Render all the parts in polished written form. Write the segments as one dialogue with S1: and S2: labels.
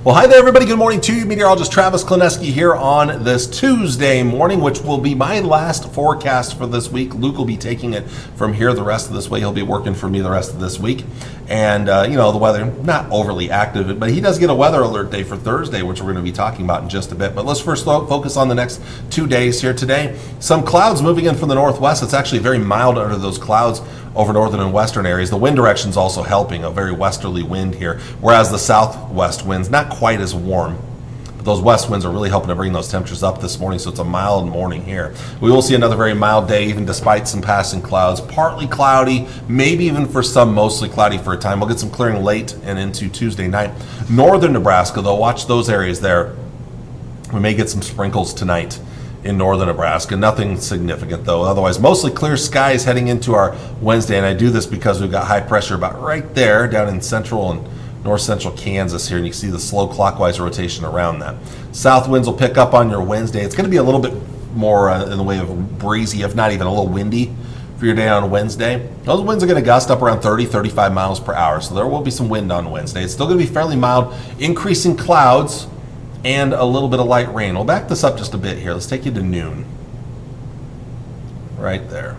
S1: Well, hi there, everybody. Good morning to you. Meteorologist Travis Klineski here on this Tuesday morning, which will be my last forecast for this week. Luke will be taking it from here the rest of this week. He'll be working for me the rest of this week. And, the weather, not overly active, but he does get a weather alert day for Thursday, which we're going to be talking about in just a bit. But let's first focus on the next 2 days here today. Some clouds moving in from the northwest. It's actually very mild under those clouds over northern and western areas. The wind direction is also helping, a very westerly wind here, whereas the southwest winds not quite as warm. But those west winds are really helping to bring those temperatures up this morning, so it's a mild morning here. We will see another very mild day, even despite some passing clouds. Partly cloudy, maybe even for some mostly cloudy for a time. We'll get some clearing late and into Tuesday night. Northern Nebraska, though, watch those areas there. We may get some sprinkles tonight in northern Nebraska. Nothing significant, though. Otherwise, mostly clear skies heading into our Wednesday, and I do this because we've got high pressure about right there down in central and north central Kansas here, and you can see the slow clockwise rotation around that. South winds will pick up on your Wednesday. It's going to be a little bit more in the way of breezy, if not even a little windy for your day on Wednesday. Those winds are going to gust up around 30, 35 miles per hour, so there will be some wind on Wednesday. It's still going to be fairly mild, increasing clouds and a little bit of light rain. We'll back this up just a bit here. Let's take you to noon. Right there.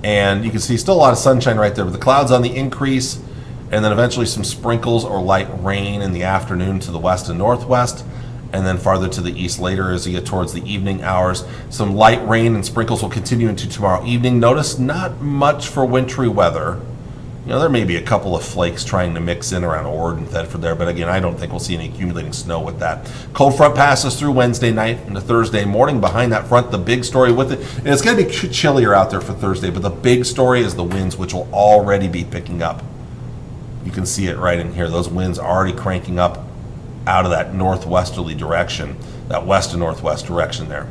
S1: And you can see still a lot of sunshine right there, but the clouds on the increase, and then eventually some sprinkles or light rain in the afternoon to the west and northwest, and then farther to the east later as you get towards the evening hours. Some light rain and sprinkles will continue into tomorrow evening. Notice not much for wintry weather. There may be a couple of flakes trying to mix in around Ord and Thedford there, but again, I don't think we'll see any accumulating snow with that. Cold front passes through Wednesday night into Thursday morning. Behind that front, the big story with it, and it's going to be chillier out there for Thursday, but the big story is the winds, which will already be picking up. You can see it right in here. Those winds are already cranking up out of that northwesterly direction, that west to northwest direction there.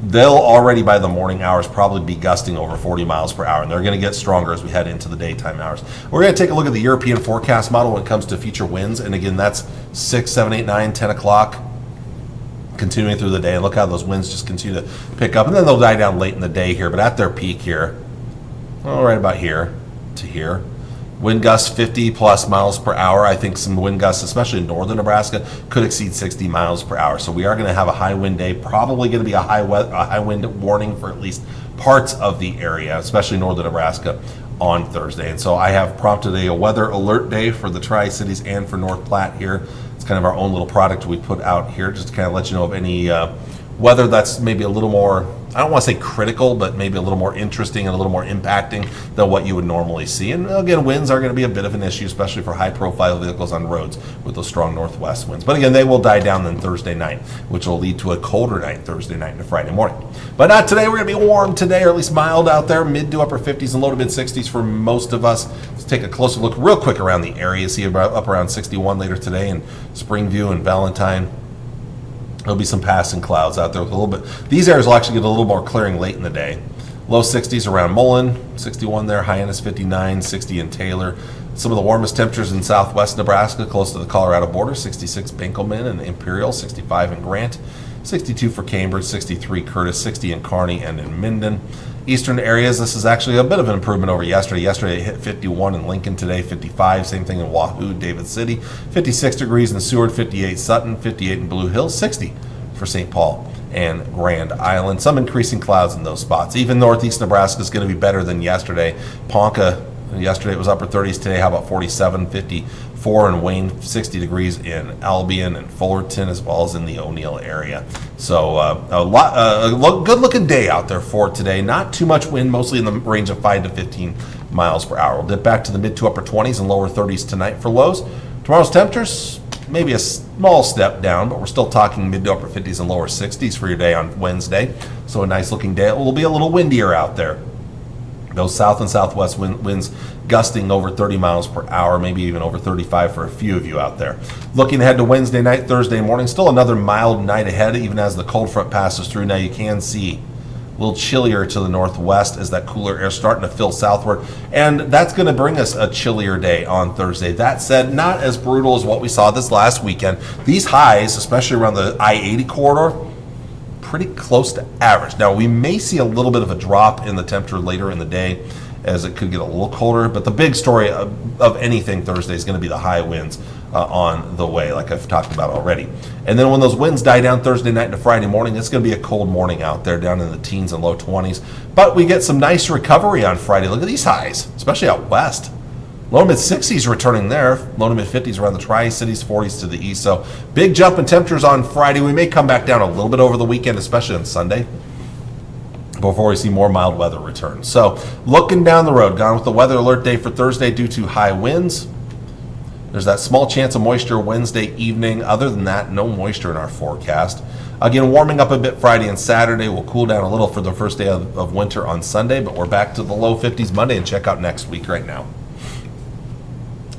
S1: They'll already by the morning hours probably be gusting over 40 miles per hour, and they're going to get stronger as we head into the daytime hours. We're going to take a look at the European forecast model when it comes to future winds, and again, that's 6, 7, 8, 9, 10 o'clock, continuing through the day. And look how those winds just continue to pick up, and then they'll die down late in the day here, but at their peak here, right about here to here, wind gusts 50 plus miles per hour. I think some wind gusts, especially in northern Nebraska, could exceed 60 miles per hour. So we are going to have a high wind day, probably going to be a high wind warning for at least parts of the area, especially northern Nebraska, on Thursday. And so I have prompted a weather alert day for the Tri-Cities and for North Platte here. It's kind of our own little product we put out here just to kind of let you know of any weather that's maybe a little more, I don't want to say critical, but maybe a little more interesting and a little more impacting than what you would normally see. And again, winds are going to be a bit of an issue, especially for high-profile vehicles on roads with those strong northwest winds. But again, they will die down then Thursday night, which will lead to a colder night Thursday night and Friday morning. But not today. We're going to be warm today, or at least mild out there, mid to upper 50s and low to mid 60s for most of us. Let's take a closer look real quick around the area. See about up around 61 later today in Springview and Valentine. There'll be some passing clouds out there with a little bit. These areas will actually get a little more clearing late in the day. Low 60s around Mullen, 61 there, high end is 59, 60 in Taylor. Some of the warmest temperatures in southwest Nebraska, close to the Colorado border, 66 Benkelman and Imperial, 65 in Grant, 62 for Cambridge, 63 Curtis, 60 in Kearney and in Minden. Eastern areas, this is actually a bit of an improvement over yesterday. Yesterday it hit 51 in Lincoln, today 55, same thing in Wahoo, David City, 56 degrees in Seward, 58 Sutton, 58 in Blue Hills, 60 for St. Paul and Grand Island. Some increasing clouds in those spots. Even northeast Nebraska is going to be better than yesterday. Ponca, yesterday it was upper 30s, today how about 47, 54 in Wayne, 60 degrees in Albion and Fullerton, as well as in the O'Neill area. So a good looking day out there for today. Not too much wind, mostly in the range of 5 to 15 miles per hour. We'll dip back to the mid to upper 20s and lower 30s tonight for lows. Tomorrow's temperatures, maybe a small step down, but we're still talking mid to upper 50s and lower 60s for your day on Wednesday. So a nice looking day. It will be a little windier out there. Those south and southwest winds gusting over 30 miles per hour, maybe even over 35 for a few of you out there. Looking ahead to Wednesday night, Thursday morning, still another mild night ahead, even as the cold front passes through. Now you can see a little chillier to the northwest as that cooler air starting to fill southward, and that's going to bring us a chillier day on Thursday. That said, not as brutal as what we saw this last weekend. These highs, especially around the I-80 corridor, pretty close to average. Now, we may see a little bit of a drop in the temperature later in the day as it could get a little colder, but the big story of anything Thursday is going to be the high winds on the way, like I've talked about already. And then when those winds die down Thursday night into Friday morning, it's going to be a cold morning out there, down in the teens and low 20s. But we get some nice recovery on Friday. Look at these highs, especially out west. Low to mid 60s returning there, low to mid 50s around the Tri-Cities, 40s to the east. So big jump in temperatures on Friday. We may come back down a little bit over the weekend, especially on Sunday, before we see more mild weather return. So looking down the road, gone with the weather alert day for Thursday due to high winds. There's that small chance of moisture Wednesday evening. Other than that, no moisture in our forecast. Again, warming up a bit Friday and Saturday. We'll cool down a little for the first day of winter on Sunday, but we're back to the low 50s Monday, and check out next week right now.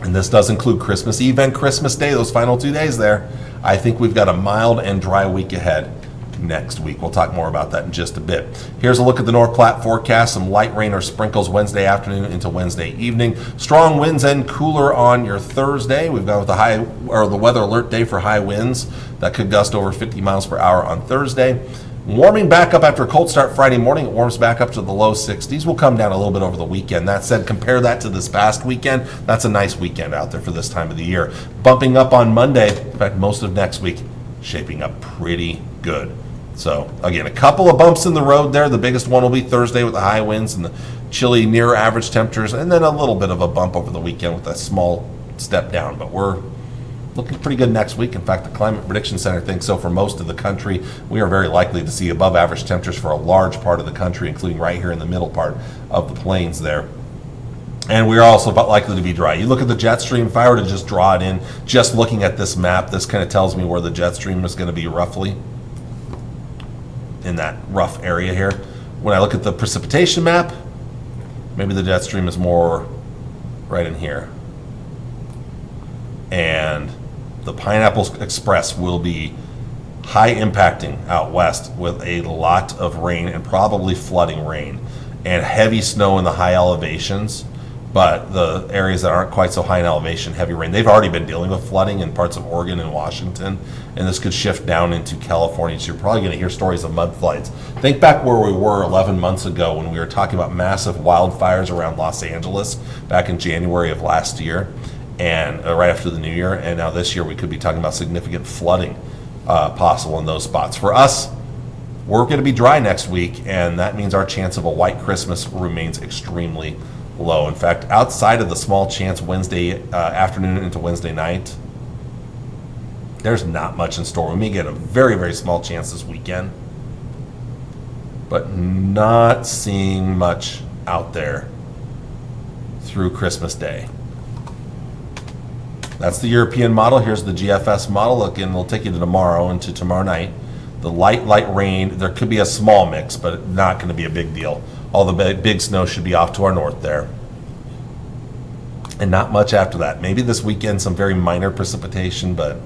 S1: And this does include Christmas Eve and Christmas Day, those final 2 days there. I think we've got a mild and dry week ahead next week. We'll talk more about that in just a bit. Here's a look at the North Platte forecast. Some light rain or sprinkles Wednesday afternoon into Wednesday evening. Strong winds and cooler on your Thursday. We've got the weather alert day for high winds that could gust over 50 miles per hour on Thursday. Warming back up after a cold start Friday morning. It warms back up to the low 60s. We'll come down a little bit over the weekend. That said, compare that to this past weekend. That's a nice weekend out there for this time of the year. Bumping up on Monday. In fact, most of next week shaping up pretty good. So, again, a couple of bumps in the road there. The biggest one will be Thursday with the high winds and the chilly near average temperatures, and then a little bit of a bump over the weekend with a small step down. But we're looking pretty good next week. In fact, the Climate Prediction Center thinks so for most of the country. We are very likely to see above average temperatures for a large part of the country, including right here in the middle part of the plains there. And we're also likely to be dry. You look at the jet stream. If I were to just draw it in, just looking at this map, this kind of tells me where the jet stream is going to be roughly in that rough area here. When I look at the precipitation map, maybe the jet stream is more right in here. And the Pineapple Express will be high impacting out west with a lot of rain and probably flooding rain and heavy snow in the high elevations. But the areas that aren't quite so high in elevation, heavy rain, they've already been dealing with flooding in parts of Oregon and Washington, and this could shift down into California. So you're probably going to hear stories of mudslides. Think back where we were 11 months ago when we were talking about massive wildfires around Los Angeles back in January of last year, and right after the new year. And now this year we could be talking about significant flooding possible in those spots. For us, we're going to be dry next week, and that means our chance of a white Christmas remains extremely low. In fact, outside of the small chance Wednesday afternoon into Wednesday night, there's not much in store. We may get a very, very small chance this weekend, but not seeing much out there through Christmas Day. That's the European model. Here's the GFS model. Again, we'll take you to tomorrow and to tomorrow night. The light rain, there could be a small mix, but not going to be a big deal. All the big snow should be off to our north there. And not much after that. Maybe this weekend some very minor precipitation, but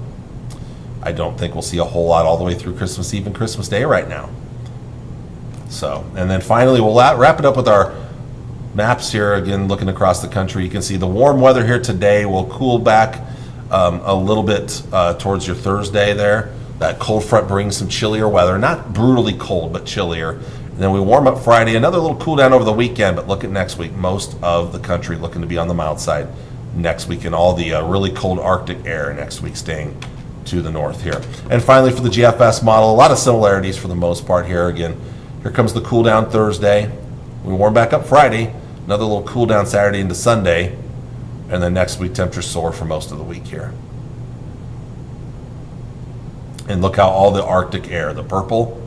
S1: I don't think we'll see a whole lot all the way through Christmas Eve and Christmas Day right now. So, and then finally we'll wrap it up with our maps here. Again, looking across the country, you can see the warm weather here today will cool back a little bit towards your Thursday there. That cold front brings some chillier weather, not brutally cold, but chillier. And then we warm up Friday, another little cool down over the weekend, but look at next week. Most of the country looking to be on the mild side next week, and all the really cold Arctic air next week staying to the north here. And finally, for the GFS model, a lot of similarities for the most part here. Again, here comes the cool down Thursday. We warm back up Friday, another little cool down Saturday into Sunday, and then next week temperatures soar for most of the week here. And look how all the Arctic air, the purple,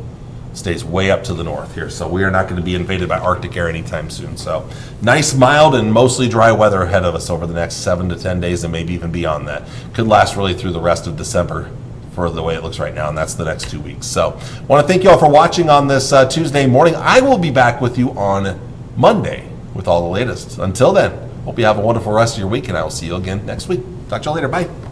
S1: stays way up to the north here. So we are not going to be invaded by Arctic air anytime soon. So nice, mild, and mostly dry weather ahead of us over the next 7 to 10 days and maybe even beyond that. Could last really through the rest of December for the way it looks right now, and that's the next 2 weeks. So I want to thank you all for watching on this Tuesday morning. I will be back with you on Monday with all the latest. Until then, hope you have a wonderful rest of your week, and I will see you again next week. Talk to you all later. Bye.